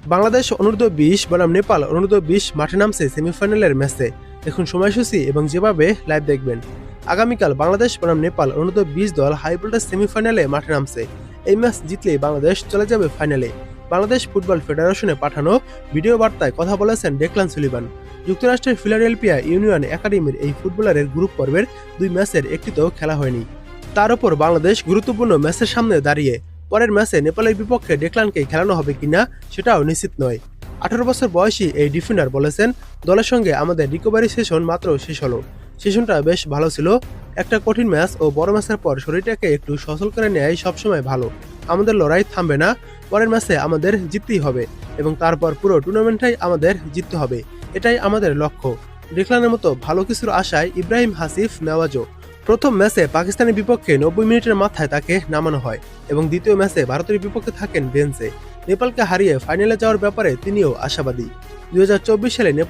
বাংলাদেশ অনূর্ধ্ব-20 বনাম নেপাল অনূর্ধ্ব-20 মাঠে নামছে সেমিফাইনালের ম্যাচে। দেখুন সময়সূচি এবং যেভাবে লাইভ দেখবেন। আগামীকাল বাংলাদেশ বনাম নেপাল অনূর্ধ্ব-20 দল হাই ভোল্টেজ সেমিফাইনালে মাঠে নামছে। এই ম্যাচ জিতলেই বাংলাদেশ চলে যাবে ফাইনালে। বাংলাদেশ ফুটবল ফেডারেশনে পাঠানো ভিডিও বার্তায় কথা বলেছেন ডেকলান সুলিভান। যুক্তরাষ্ট্রের ফিলাডেলফিয়া ইউনিয়ন একাডেমির এই ফুটবলারের গ্রুপ পর্বের 2 ম্যাচের একটিতেও খেলা হয়নি। তার উপর বাংলাদেশ গুরুত্বপূর্ণ ম্যাচের সামনে দাঁড়িয়ে। পরের ম্যাচে নেপালের বিপক্ষে ডেকলানকে খেলানো হবে কিনা সেটাও নিশ্চিত নয়। 18 বছর বয়সী এই ডিফেন্ডার বলেছেন, দলের সঙ্গে আমাদের রিকভারি সেশন মাত্র শেষ হলো। সেশনটা বেশ ভালো ছিল। একটা কঠিন ম্যাচ ও বড় ম্যাচের পর শরীরটাকে একটু সচল করে নেওয়াই সবসময় ভালো। আমাদের লড়াই থামবে না। পরের ম্যাচে আমাদের জিততেই হবে এবং তারপর পুরো টুর্নামেন্টটাই আমাদের জিততে হবে। এটাই আমাদের লক্ষ্য। ডেকলানের মতো ভালো কিছুর আশায় ইব্রাহিম হাসিফ নেওয়াজও। প্রথম ম্যাচে পাকিস্তানের বিপক্ষে 90 মিনিটের মাথায় তাকে নামানো হয় এবং দ্বিতীয় ম্যাচে ভারতের বিপক্ষে থাকেন বেঞ্চে। নেপালকে হারিয়ে ফাইনালে যাওয়ার ব্যাপারে তিনিও আশাবাদী। 2024 সালে নেপাল